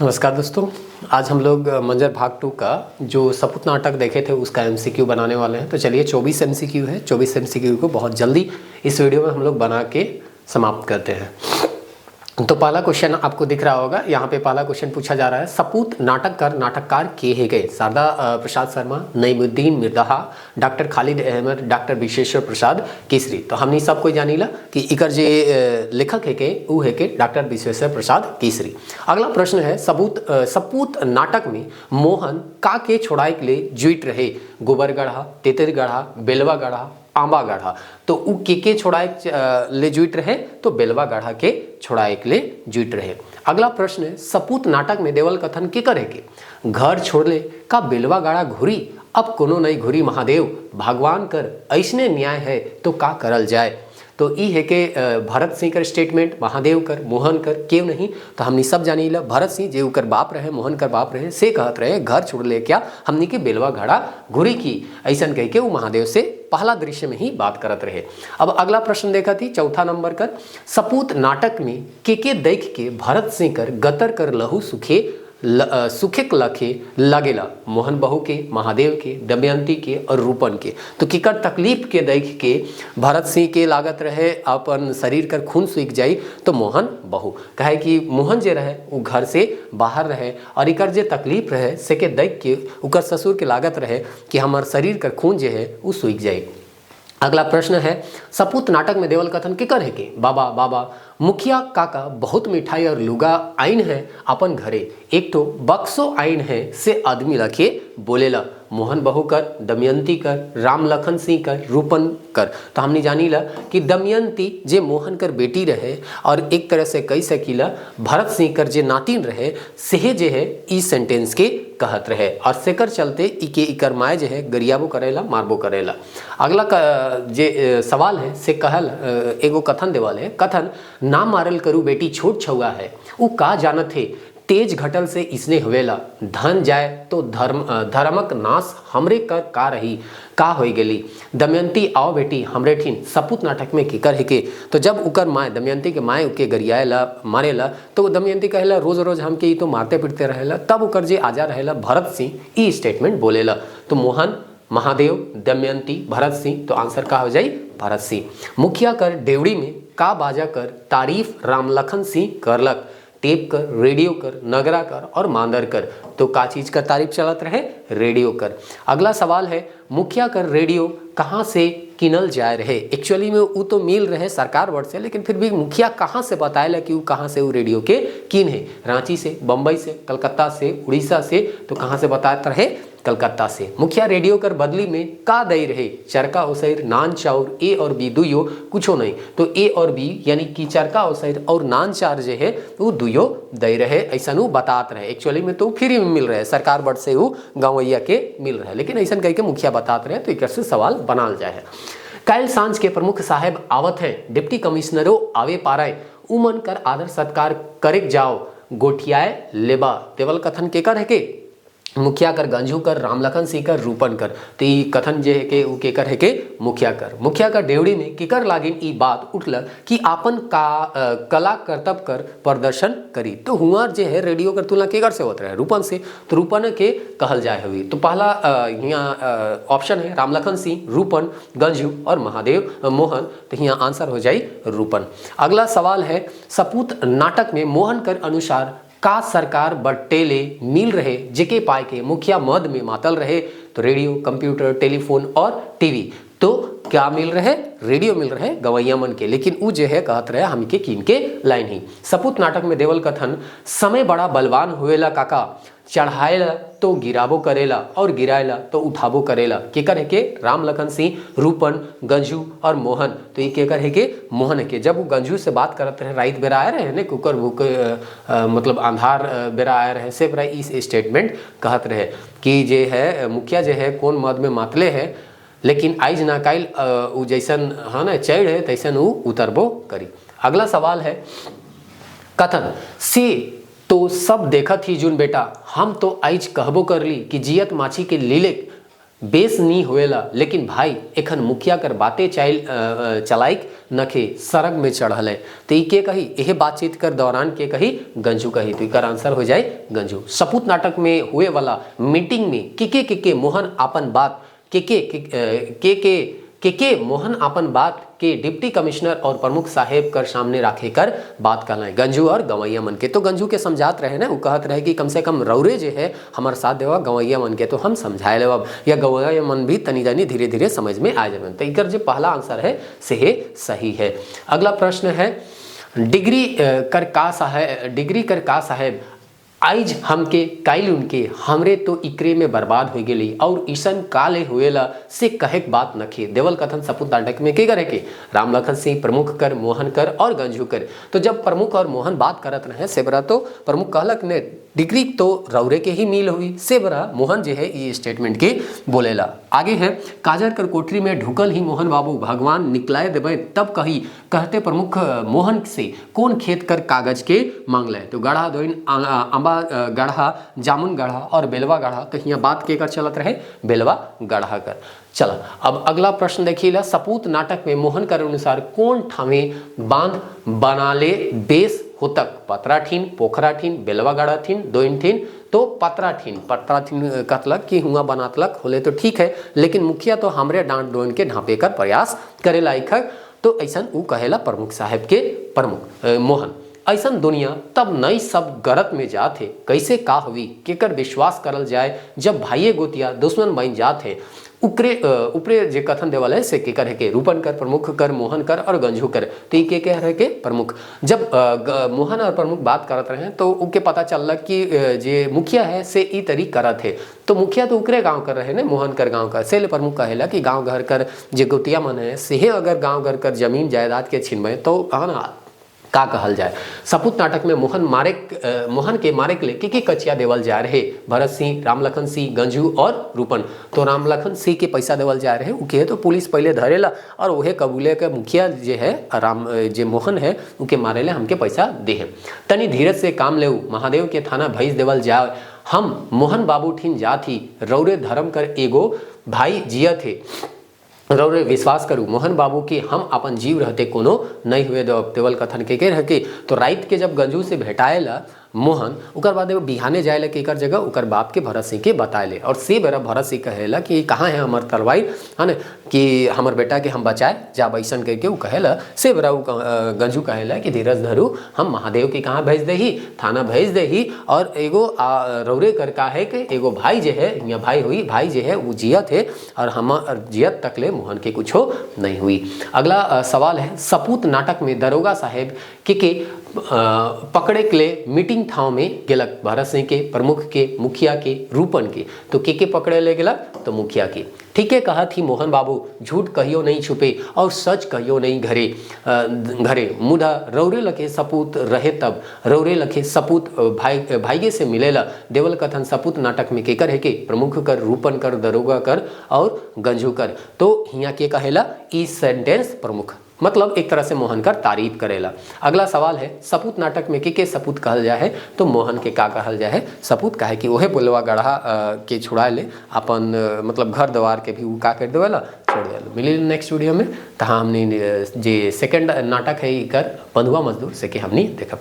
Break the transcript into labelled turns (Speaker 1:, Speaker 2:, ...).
Speaker 1: नमस्कार दोस्तों। आज हम लोग मंजर भाग 2 का जो सपूत नाटक देखे थे उसका एमसीक्यू बनाने वाले हैं। तो चलिए 24 एमसीक्यू है। 24 एमसीक्यू को बहुत जल्दी इस वीडियो में हम लोग बना के समाप्त करते हैं। तो पहला क्वेश्चन आपको दिख रहा होगा, यहाँ पे पहला क्वेश्चन पूछा जा रहा है, सपूत नाटककार के है गए? शारदा प्रसाद शर्मा, नईमुद्दीन मिर्ज़ा, डॉक्टर खालिद अहमद, डॉक्टर विश्वेश्वर प्रसाद केसरी। तो हमने सब कोई जानीला कि इकर जे लेखक है के वो है के डॉक्टर विश्वेश्वर प्रसाद केसरी। अगला प्रश्न है, सपूत नाटक में मोहन का के छोड़ाए के लिए जुट रहे? गोबरगढ़ा, तेतरगढ़ा, बेलवागढ़ा, आंबागढ़ा। तो उ के छोड़ाए ले जुट रहे? तो बेलवागढ़ा के छोड़ाए के लिए जुट रहे। अगला प्रश्न है, सपूत नाटक में देवल कथन के करे के? घर छोड़ले का बेलवागढ़ा घुरी, अब कोनो नहीं घुरी महादेव, भगवान कर ऐसने न्याय है तो का करल जाए। तो ई है के भरत सिंह कर स्टेटमेंट, महादेव कर, मोहन कर क्यों नहीं। तो हमने सब जानी ला, भरत सिंह जे कर बाप रहे, मोहन कर बाप रहे, से कहत रहे घर छोड़ ले क्या हमने के बेलवागढ़ा घुरी की, ऐसा कह के वो महादेव से पहला दृश्य में ही बात करत रहे। अब अगला प्रश्न देखा थी चौथा नंबर कर, सपूत नाटक में के देख के भरत सिंह कर गतर कर लहू सुखे लखे लगेला? मोहन बहू के, महादेव के, दमयंती के और रूपन के। तो किकर तकलीफ के देख के भरत सिंह के लागत रहे अपन शरीर कर खून सूख जाई? तो मोहन बहू कहे कि मोहन जे रहे वो घर से बाहर रहे और इकर जे तकलीफ रहे से के देख के उकर ससुर के लागत रहे कि हमार शरीर कर खून जे है वो सूख जाए। अगला प्रश्न है, सपूत नाटक में देवल कथन के करे के? बाबा बाबा मुखिया काका बहुत मिठाई और लुगा आइन है अपन घरे, एक तो बक्सो आइन है से आदमी रखे बोलेला? मोहन बहू कर, दमयंती कर, राम लखन सिंह कर, रूपन कर। तो हमने जानी ला कि दमयंती जे मोहन कर बेटी रहे और एक तरह से कही सकीला भरत सिंह कर जे नातिन रहे, सेहे जे है ई सेंटेंस के कहत रहे और सेकर चलते इके इकर माय जे है गरियाबो करेला, मारबो करेला। अगला जे सवाल है से कहल एगो कथन देवाल है, कथन ना मारल करू बेटी छोट छुआ है, वो का जानत है तेज घटल से इसने हवेला, धन जाए तो धर्मक नाश हमरे कर का रही, का हो गेली। दमयंती आओ बेटी हमरे ठीन सपूत नाटक में किकर है के? तो जब उकर माए दमयंती के माए उके गरियाएला मारेला तो दमयंती कहेला रोज रोज हमके ई तो मारते पिटते रहेला, तब उकर जे आजा रहेला भरत सिंह ई स्टेटमेंट बोलेला। तो मोहन, महादेव, दमयंती, भरत सिंह। तो आंसर का हो जाई भरत सिंह। मुखिया कर डेवड़ी में का बाजा कर तारीफ राम लखन सिंह करलक? टेप कर, रेडियो कर, नगरा कर और मांदर कर। तो का चीज का तारीफ चलत रहे? रेडियो कर। अगला सवाल है, मुखिया कर रेडियो कहाँ से किनल जाए रहे? एक्चुअली में वो तो मिल रहे सरकार वर्ड से, लेकिन फिर भी मुखिया कहाँ से बताएला कि वो कहाँ से वो रेडियो के किन है? रांची से, बम्बई से, कलकत्ता से, उड़ीसा से। तो कहाँ से बताते रहे? कलकत्ता से। मुखिया रेडियो कर बदली में का दई रहे? चरका ओसैर, नान चाउर, ए और बी दुयो कुछो नहीं। तो ए और बी यानी कि चरका ओसैर और नान चार जो है वो दुयो दई रहे, ऐसा वो बतात रहे। एक्चुअली में तो फ्री में मिल रहे, सरकार बट से वो गाँवैया के मिल रहे, लेकिन ऐसा कह के मुखिया बताते रहे। तो एक से सवाल बनाल जाए। कल सांझ के प्रमुख साहेब आवत है, डिप्टी कमिश्नरों आवे पाराए, उमन कर आदर सत्कार करे जाओ, गोठियाए लेबा। देवल कथन के कर है के? मुखिया कर, गंजू कर, राम लखन सिंह कर, रूपन कर। तो ये कथन जे है के उ के कर है के? मुखिया कर। मुखिया कर डेवड़ी में किकर लागिन ई बात उठल कि आपन का कला कर्तव्य कर प्रदर्शन करी। तो हुआर जे है रेडियो कर तुलना केकर से होता है? रूपन से। तो रूपन के कहल जाए हुई। तो पहला यहाँ ऑप्शन है राम लखन सिंह, रूपन, गंजू और महादेव मोहन। तो यहाँ आंसर हो जाए रूपन। अगला सवाल है, सपूत नाटक में मोहन कर अनुसार का सरकार बटेले मिल रहे जेके पाए के मुखिया मद में मातल रहे? तो रेडियो, कंप्यूटर, टेलीफोन और टीवी। तो क्या मिल रहे? रेडियो मिल रहे गवैया मन के, लेकिन वो जो है कहत रहे हम के किन के लाइन ही। सपूत नाटक में देवल कथन, समय बड़ा बलवान हुएला काका, चढ़ाएला तो गिराबो करेला और गिराएला तो उठाबो करेला। केकर है के? राम लखन सिंह, रूपन, गंजू और मोहन। तो ये केकर है के? मोहन है के। जब वो गंजू से बात करते रहे, राइत बेरा आए रहे ने कुकर वो मतलब अंधार बेरा आए रहे, से बेरा इस स्टेटमेंट कहत रहे कि जे है मुखिया जे है कौन मद में मातले है, लेकिन आइज ना काइल उ जैसन है ना चढ़ है तैसन उ उतरबो करी। अगला सवाल है, कथन से तो सब देखत ही जुन बेटा, हम तो आइज कहबो कर ली कि जियत माछी के लीले बेस नहीं होएला, लेकिन भाई एखन मुखिया कर बातें चलाइक नखे सरग में चढ़ल है। तो के कही यह बातचीत कर दौरान के कही गंजू कही, तो इकर आंसर हो जाए गंजू। सपूत नाटक में हुए वाला मीटिंग में के मोहन अपन बात के मोहन अपन बात के डिप्टी कमिश्नर और प्रमुख साहेब कर सामने राखे कर बात कहला गंजू और गवैया मन के। तो गंजू के समझात रहे ना, वो कहत रहे कि कम से कम रौरे जे है हमारे साथ देवा, गवैया मन के तो हम समझाए लेब, या गवैया मन भी तनी जानी धीरे धीरे समझ में आ जाए। तो इकर जो पहला आंसर है से सही है। अगला प्रश्न है डिग्री कर का साहेब आइज हमके काइल उनके हमरे तो इकरे में बर्बाद हो गेली और ईसन काले हुएला से कहेक बात नखे। देवल कथन सपूत नाटक में के करे के राम लखन सिंह प्रमुख कर मोहन कर और गंजू कर। तो जब प्रमुख और मोहन बात करत रहे से बरा तो प्रमुख कहलक ने डिग्री तो रौरे के ही मिल हुई, से बरा मोहन जो है ये स्टेटमेंट के बोलेला। आगे है काजर कर कोठरी में ढुकल ही मोहन बाबू भगवान निकलाए देवे तब कही कहते प्रमुख मोहन से कौन खेत कर कागज के मांग ले। तो गढ़ा दोइन अम्बा गढ़ा जामुन गढ़ा और बेलवा गढ़ा, तो यहाँ बात के कर चलत रहे बेलवा गढ़ा कर। चला अब अगला प्रश्न देखिए, सपूत नाटक में मोहन कर अनुसार कौन ठामे बांध बनाले बेस होतक, पतराठीन पोखराठीन बेलवा गढ़ाठीन दोइनठीन। तो पतराठीन कतलक कि हुआ बनातलक होले तो ठीक है, लेकिन मुखिया तो हमरे डांट डोन के ढांपे कर प्रयास करे लायक है। तो ऐसा ऊ कहेला प्रमुख साहेब के प्रमुख मोहन। ऐसा दुनिया तब नई सब गरत में जाते कैसे का हुई केकर विश्वास करल जाए जब भाइये गोतिया दुश्मन बन जाते। उपरे जे कथन देवल है से के कर है के रूपन कर प्रमुख कर मोहन कर और गंजू कर। तो ये के रहे के प्रमुख। जब मोहन और प्रमुख बात करत रहे तो उनके पता चल कि जे मुखिया है से ई तरीक करत है। तो मुखिया तो उकरे गांव कर रहे ने मोहन कर गांव का, से प्रमुख कहेला कि गांव घर कर जे गोतिया मन है से अगर गांव घर कर जमीन जायदाद के छिनबे तो ना का कहल जाए। सपूत नाटक में मोहन के मारे के लिए के कचिया देवल जा रहे भरत सिंह राम लखन सिंह गंजू और रूपन। तो राम लखन सिंह के पैसा देवल जा रहे उके तो पुलिस पहले धरेला और वहे कबूले के मुखिया जे है राम जे मोहन है उनके मारे ले हमके पैसा दे। तनी धीरज से काम ले महादेव के थाना भेज देवल जाए। हम मोहन बाबू ठीन जाथी रौरे धर्म कर एगो भाई जिया थे, रौरे विश्वास करूँ मोहन बाबू के हम अपन जीव रहते कोनो नहीं हुए देवल कथन के रह के। तो रात के जब गंजू से भेटाएला मोहन उकर बाद बिहाने जाए के एकर जगह उकर बाप के भरत सिंह के बताए और से बेरा भरत सिंह कहेला कि कहाँ है हमार तलवार है ना कि हमार बेटा के हम बचाए जा बैसन करके वो कहेला। से बेरा गंजू कहेला कि धीरज धरू हम महादेव के कहाँ भेज दही थाना भेज दही और एगो रौरे कर का है कि एगो भाई जे है या भाई हुई भाई जे है वो जियत है और हम जियत तकले मोहन के कुछ नहीं हुई। अगला सवाल है सपूत नाटक में दरोगा साहेब के पकड़े के लिए मीटिंग ठाव में गेलक भरत सिंह के प्रमुख के मुखिया के रूपन के। तो के पकड़े ले गेलक तो मुखिया के। ठीक है कहा थी मोहन बाबू झूठ कहियो नहीं छुपे और सच कहियो नहीं घरे मुदा रौरे लखे सपूत रहे तब रौरे लखे सपूत भाइये से मिलेला। देवल कथन सपूत नाटक में केकर है के प्रमुख कर रूपन कर दरोगा कर और गंजू कर। तो हिया के कहेला ई सेंटेंस प्रमुख मतलब एक तरह से मोहन कर तारीफ करेला। अगला सवाल है सपूत नाटक में के सपूत कहल जाए है। तो मोहन के का कहल जाए है सपूत का है कि वह बोलवा गढ़ा के छुड़ा ले अपन मतलब घर द्वार के भी वो का कर देवेला छोड़ देला। मिली नेक्स्ट वीडियो में तहाँ हमने जे सेकंड नाटक है इकर बंधुआ मजदूर से कि हमने देखब।